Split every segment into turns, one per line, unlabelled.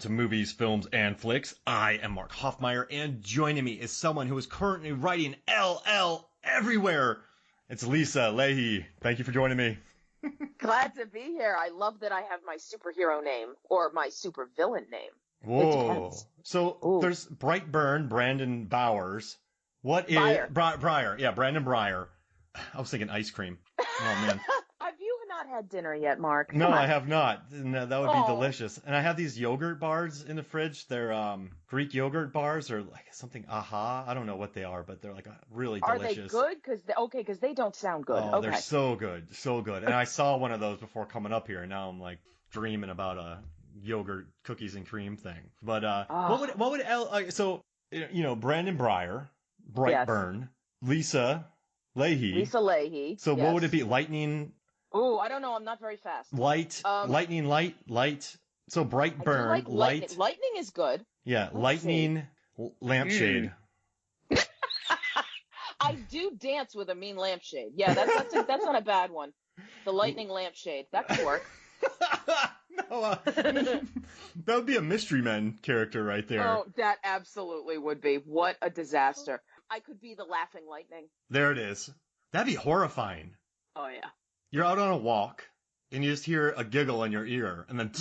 to Movies, Films, and Flicks. I am Mark Hoffmeyer, and joining me is someone who is currently writing LL everywhere. It's Lisa Leahy. Thank you for joining me.
Glad to be here. I love that I have my superhero name, or my supervillain name.
Whoa. So there's Brightburn, Brandon Bowers. What is... Breyer. Yeah, Brandon Breyer. I was thinking ice cream. Oh, man.
Have you not had dinner yet, Mark?
No, I have not. And that would be delicious. And I have these yogurt bars in the fridge. They're Greek yogurt bars, or like something aha. I don't know what they are, but they're like really delicious.
Are they good? Because they don't sound good.
Oh, they're so good, so good. And I saw one of those before coming up here, and now I'm like dreaming about a yogurt cookies and cream thing. But what would so Brandon Breyer, Brightburn, yes. Lisa Leahy. So yes. What would it be? Lightning.
Oh, I don't know. I'm not very fast.
Lightning, light. So Brightburn, light.
Lightning is good.
Yeah, lightning, lampshade.
I do dance with a mean lampshade. Yeah, that's not a bad one. The lightning lampshade. That could work.
No, that would be a Mystery Men character right there.
Oh, that absolutely would be. What a disaster. I could be the laughing lightning.
There it is. That'd be horrifying.
Oh, yeah.
You're out on a walk, and you just hear a giggle in your ear, and then...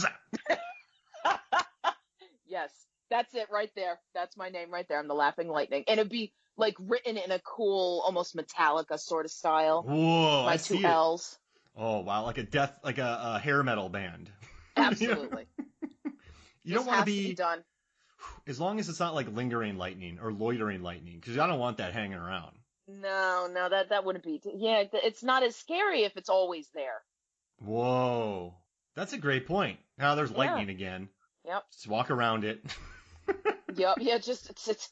Yes, that's it right there. That's my name right there. I'm the laughing lightning. And it'd be, like, written in a cool, almost Metallica sort of style.
Whoa,
my two L's.
Oh, wow, like a hair metal band.
Absolutely.
You don't want to
be done.
As long as it's not, like, lingering lightning or loitering lightning, because I don't want that hanging around.
No, that wouldn't be. Yeah, it's not as scary if it's always there.
Whoa. That's a great point. Now there's lightning again.
Yep.
Just walk around it.
Yep. Yeah, just, it's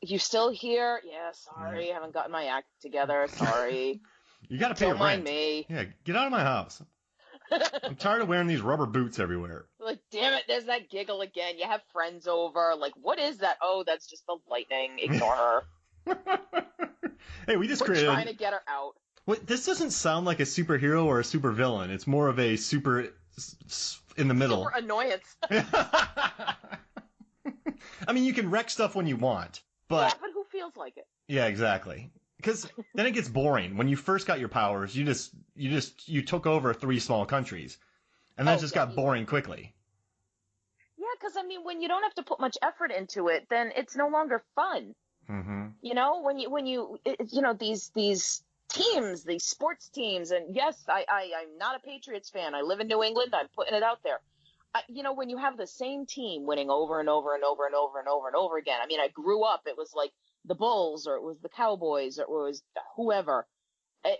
you still here? Yeah, sorry. I haven't gotten my act together. Sorry.
You got to pay rent.
Don't mind me.
Yeah, get out of my house. I'm tired of wearing these rubber boots everywhere.
Like, damn it, there's that giggle again. You have friends over. Like, what is that? Oh, that's just the lightning. Ignore her.
Hey, we're
trying to get her out.
Wait, this doesn't sound like a superhero or a supervillain. It's more of a super in the middle.
Super annoyance.
I mean, you can wreck stuff when you want,
but who feels like it?
Yeah, exactly. Because then it gets boring. When you first got your powers, you took over 3 small countries, and that just got boring quickly.
Yeah, because I mean, when you don't have to put much effort into it, then it's no longer fun.
Mm-hmm.
You know, when you these teams, these sports teams, and yes, I'm not a Patriots fan. I live in New England. I'm putting it out there. When you have the same team winning over and over and over and over and over and over again. I mean, I grew up. It was like the Bulls, or it was the Cowboys, or it was whoever,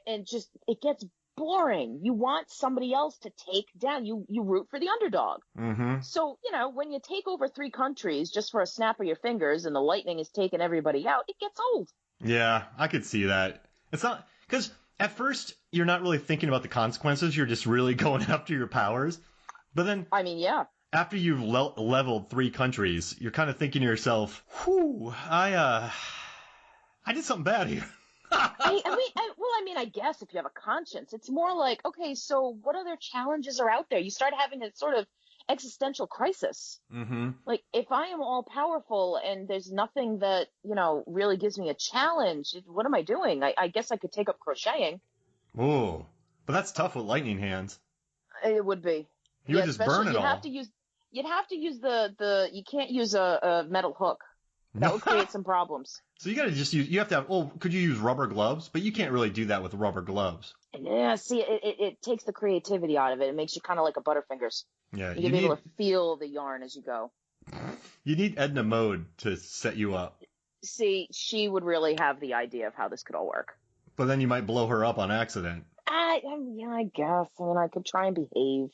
and just it gets boring. You want somebody else to take down. You root for the underdog.
Mm-hmm.
So, when you take over 3 countries just for a snap of your fingers and the lightning is taking everybody out, it gets old.
Yeah, I could see that. It's not because at first you're not really thinking about the consequences. You're just really going after your powers. But then,
I mean, yeah.
After you've leveled 3 countries, you're kind of thinking to yourself, whew, I did something bad here.
I guess if you have a conscience, it's more like, okay, so what other challenges are out there? You start having a sort of existential crisis.
Mm-hmm.
Like, if I am all powerful and there's nothing that, really gives me a challenge, what am I doing? I guess I could take up crocheting.
Ooh, but that's tough with lightning hands.
It would be.
You would just burn it all.
You'd have to use you can't use a metal hook. That would create some problems.
So you gotta just you have to have, could you use rubber gloves? But you can't really do that with rubber gloves.
Yeah, see, it takes the creativity out of it. It makes you kind of like a Butterfingers.
Yeah.
You can be able to feel the yarn as you go.
You need Edna Mode to set you up.
See, she would really have the idea of how this could all work.
But then you might blow her up on accident.
Yeah, I guess. I mean, I could try and behave.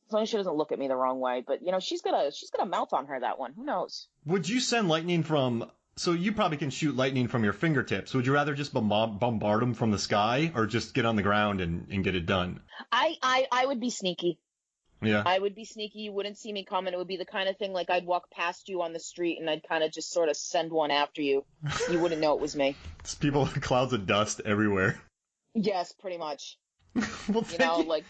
As long as she doesn't look at me the wrong way. But, she's got a mouth on her, that one. Who knows?
Would you send lightning from... So you probably can shoot lightning from your fingertips. Would you rather just bombard them from the sky or just get on the ground and get it done?
I would be sneaky.
Yeah.
I would be sneaky. You wouldn't see me coming. It would be the kind of thing like I'd walk past you on the street and I'd kind of just sort of send one after you. You wouldn't know it was me.
It's people, clouds of dust everywhere.
Yes, pretty much.
Well,
like...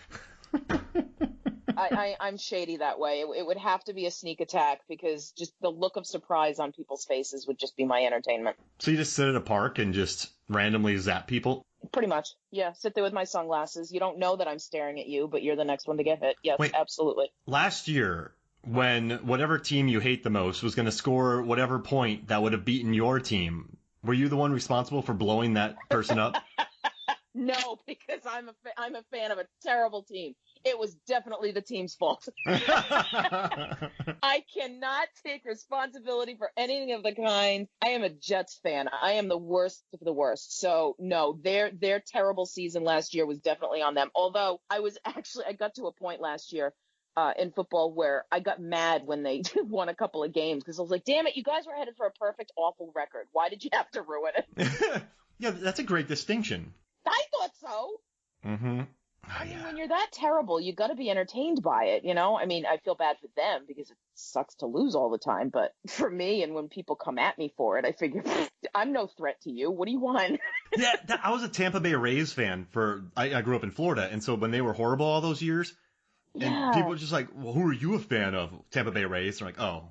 I'm shady that way. It would have to be a sneak attack because just the look of surprise on people's faces would just be my entertainment.
So you just sit at a park and just randomly zap people?
Pretty much. Yeah. Sit there with my sunglasses. You don't know that I'm staring at you, but you're the next one to get hit. Yes,
Wait,
absolutely.
last year, when whatever team you hate the most was going to score whatever point that would have beaten your team, were you the one responsible for blowing that person up?
No, because I'm a fan of a terrible team. It was definitely the team's fault. I cannot take responsibility for anything of the kind. I am a Jets fan. I am the worst of the worst. So no, their terrible season last year was definitely on them. Although I got to a point last year in football where I got mad when they won a couple of games because I was like, damn it, you guys were headed for a perfect, awful record. Why did you have to ruin it?
Yeah, that's a great distinction.
I thought so.
Mm-hmm.
I mean, when you're that terrible, you got to be entertained by it, you know? I mean, I feel bad for them because it sucks to lose all the time. But for me, and when people come at me for it, I figure, I'm no threat to you. What do you want?
Yeah, I was a Tampa Bay Rays fan I grew up in Florida. And so when they were horrible all those years, and people were just like, well, who are you a fan of? Tampa Bay Rays. They're like, oh,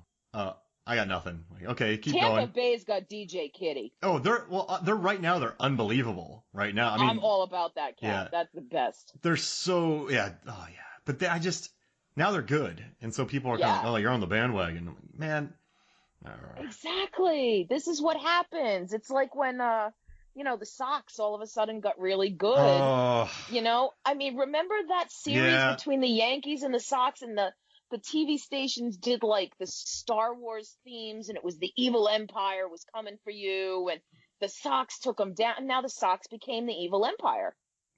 I got nothing. Like, okay, keep going.
Tampa Bay's got DJ Kitty.
Oh, they're right now. They're unbelievable right now. I mean,
I'm all about that cat.
Yeah,
that's the best.
They're so Oh yeah, but now they're good, and so people are kind of, oh, you're on the bandwagon. I'm like, man.
Exactly. This is what happens. It's like when the Sox all of a sudden got really good.
Oh.
I mean, remember that series between the Yankees and the Sox, and the TV stations did like the Star Wars themes, and it was the evil empire was coming for you, and the Sox took them down, and now the Sox became the evil empire.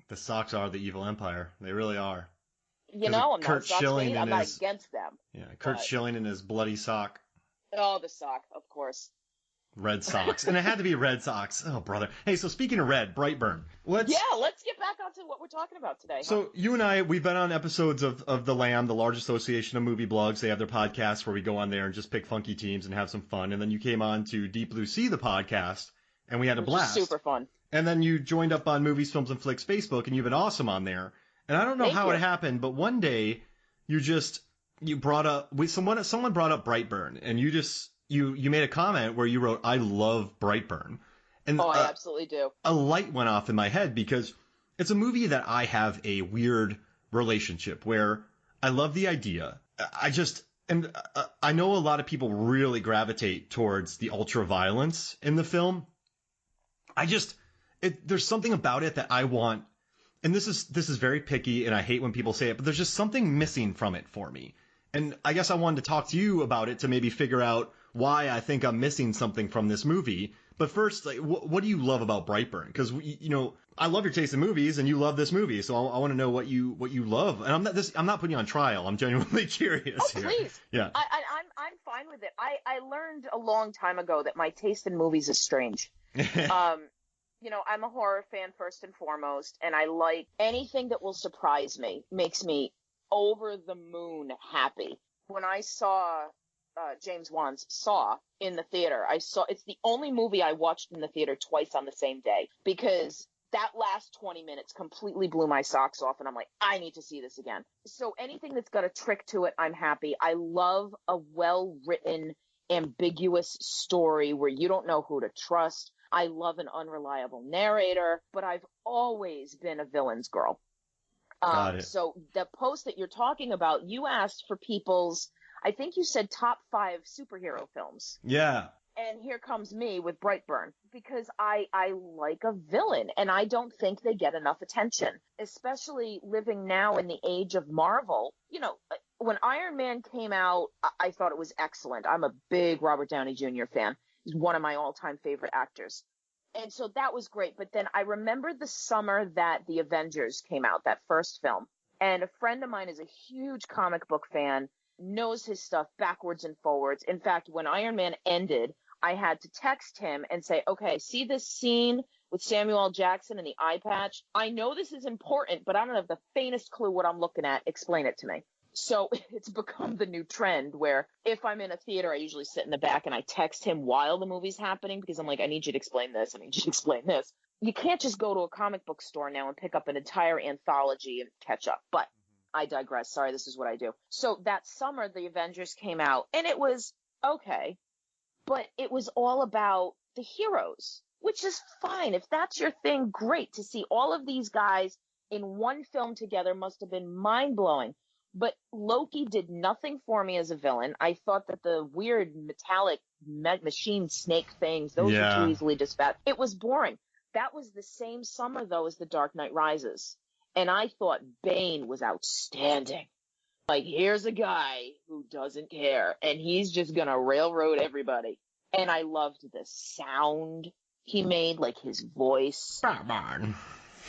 The Sox are the evil empire. They really are.
I'm not a Sox fan. I'm not against them.
Yeah, Kurt Schilling and his bloody sock.
Oh, the sock, of course.
Red Sox. And it had to be Red Sox. Oh, brother. Hey, so speaking of red, Brightburn. Let's
get back onto what we're talking about today.
So you and I, we've been on episodes of The Lamb, the large association of movie blogs. They have their podcast where we go on there and just pick funky teams and have some fun. And then you came on to Deep Blue Sea, the podcast, and we had a blast.
Super fun.
And then you joined up on Movies, Films, and Flicks Facebook, and you've been awesome on there. And I don't know how it happened, but one day you brought up, someone brought up Brightburn, and you made a comment where you wrote, I love Brightburn. And
I absolutely do.
A light went off in my head because it's a movie that I have a weird relationship where I love the idea. I know a lot of people really gravitate towards the ultra violence in the film. There's something about it that I want, and this is very picky, and I hate when people say it, but there's just something missing from it for me. And I guess I wanted to talk to you about it to maybe figure out why I think I'm missing something from this movie. But first, like, what do you love about Brightburn? Because I love your taste in movies, and you love this movie, so I want to know what you love. And I'm not putting you on trial. I'm genuinely curious.
Oh, please.
Yeah.
I'm fine with it. I learned a long time ago that my taste in movies is strange. I'm a horror fan first and foremost, and I like anything that will surprise me, makes me over the moon happy. When I saw James Wan's Saw in the theater, it's the only movie I watched in the theater twice on the same day, because that last 20 minutes completely blew my socks off, and I'm like, I need to see this again. So anything that's got a trick to it, I'm happy. I love a well-written, ambiguous story where you don't know who to trust. I love an unreliable narrator, but I've always been a villains girl.
Got it.
So the post that you're talking about, you asked for people's, I think you said top 5 superhero films.
Yeah.
And here comes me with Brightburn, because I like a villain, and I don't think they get enough attention, especially living now in the age of Marvel. When Iron Man came out, I thought it was excellent. I'm a big Robert Downey Jr. fan. He's one of my all-time favorite actors. And so that was great. But then I remembered the summer that The Avengers came out, that first film. And a friend of mine is a huge comic book fan, knows his stuff backwards and forwards. In fact, when Iron Man ended, I had to text him and say, okay, see this scene with Samuel L. Jackson and the eye patch? I know this is important, but I don't have the faintest clue what I'm looking at. Explain it to me. So it's become the new trend where if I'm in a theater, I usually sit in the back and I text him while the movie's happening, because I'm like, I need you to explain this. I need you to explain this. You can't just go to a comic book store now and pick up an entire anthology and catch up. But I digress. Sorry, this is what I do. So that summer, the Avengers came out, and it was okay, but it was all about the heroes, which is fine. If that's your thing, great. To see all of these guys in one film together must have been mind-blowing. But Loki did nothing for me as a villain. I thought that the weird metallic machine snake things, those were too easily dispatched. It was boring. That was the same summer, though, as The Dark Knight Rises. And I thought Bane was outstanding. Like, here's a guy who doesn't care, and he's just gonna railroad everybody. And I loved the sound he made, like his voice.
Brightburn.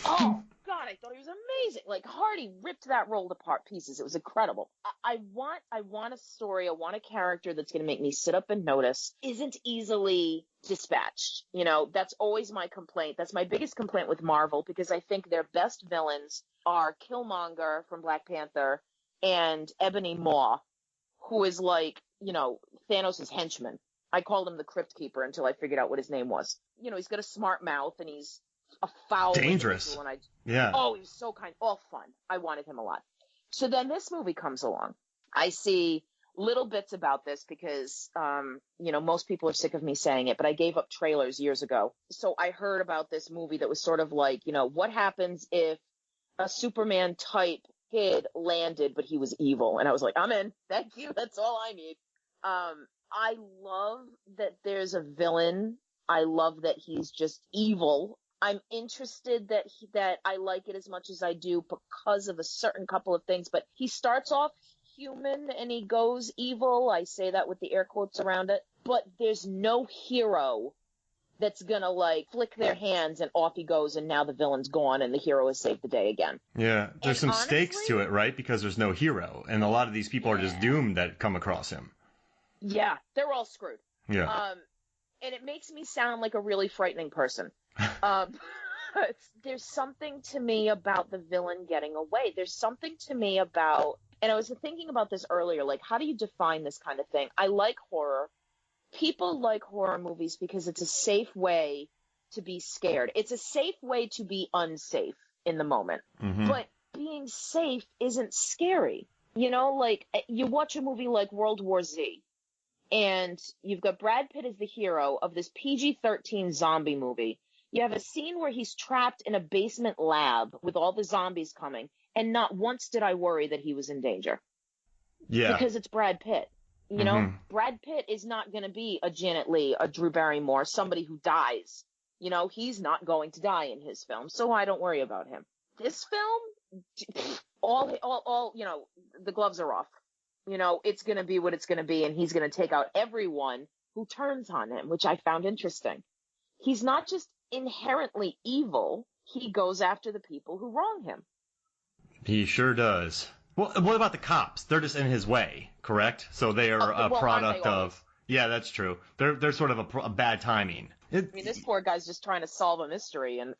Oh, God, I thought he was amazing. Like, Hardy ripped that role to pieces. It was incredible. I want a story. I want a character that's going to make me sit up and notice, isn't easily dispatched. You know, that's always my complaint. That's my biggest complaint with Marvel, because I think their best villains are Killmonger from Black Panther and Ebony Maw, who is like, you know, Thanos' henchman. I called him the Crypt Keeper until I figured out what his name was. You know, he's got a smart mouth, and he's a foul,
dangerous.
Yeah. Oh, he was so kind. All fun. I wanted him a lot. So then this movie comes along. I see little bits about this because, you know, most people are sick of me saying it, but I gave up trailers years ago. So I heard about this movie that was sort of like, you know, what happens if a Superman type kid landed, but he was evil? And I was like, I'm in. Thank you. That's all I need. I love that there's a villain. I love that he's just evil. I'm interested that I like it as much as I do because of a certain couple of things. But he starts off human and he goes evil. I say that with the air quotes around it. But there's no hero that's gonna like flick their hands and off he goes, and now the villain's gone and the hero has saved the day again.
Yeah, there's some stakes to it, right? Because there's no hero, and a lot of these people are just doomed that come across him.
Yeah, they're all screwed.
Yeah.
And it makes me sound like a really frightening person. There's something to me about the villain getting away. There's something to me about, and I was thinking about this earlier, like, how do you define this kind of thing? I like horror. People like horror movies because it's a safe way to be scared. It's a safe way to be unsafe in the moment. Mm-hmm. But being safe isn't scary. You know, like, you watch a movie like World War Z, and you've got Brad Pitt as the hero of this PG-13 zombie movie. You have a scene where he's trapped in a basement lab with all the zombies coming, and not once did I worry that he was in danger. Yeah. Because it's Brad Pitt. You know, Brad Pitt is not going to be a Janet Leigh, a Drew Barrymore, somebody who dies. You know, he's not going to die in his film, so I don't worry about him. This film, all, you know, the gloves are off. You know, it's going to be what it's going to be, and he's going to take out everyone who turns on him, which I found interesting. He's not just inherently evil. He goes after the people who wrong him.
He sure does. Well, what about the cops? They're just in his way, correct? So they are a product of... Yeah, that's true. They're sort of a bad timing.
I mean, this poor guy's just trying to solve a mystery, and...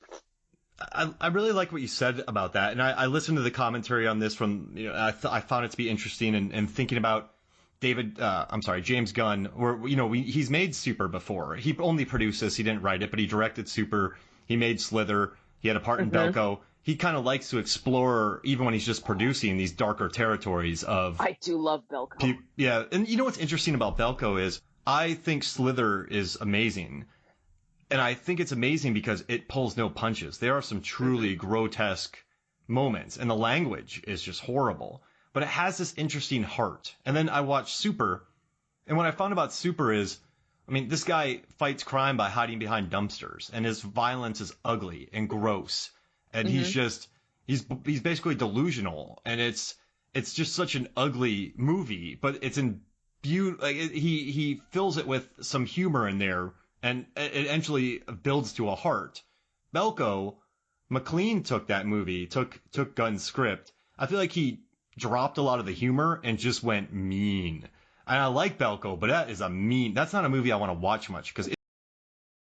I really like what you said about that, and I listened to the commentary on this from, you know, I found it to be interesting, and thinking about James Gunn, where, you know, he's made Super before. He only produced this, he didn't write it, but he directed Super, he made Slither, he had a part in Belko. He kind of likes to explore, even when he's just producing, these darker territories of...
I do love Belko.
Yeah, and you know what's interesting about Belko is, I think Slither is amazing. And I think it's amazing because it pulls no punches. There are some truly grotesque moments, and the language is just horrible. But it has this interesting heart. And then I watched Super, and what I found about Super is, I mean, this guy fights crime by hiding behind dumpsters, and his violence is ugly and gross. And he's basically delusional, and it's just such an ugly movie, but it's in he fills it with some humor in there, and it eventually builds to a heart. Belko, McLean took that movie, took Gunn's script. I feel like he dropped a lot of the humor and just went mean. And I like Belko, but that's not a movie I want to watch much, because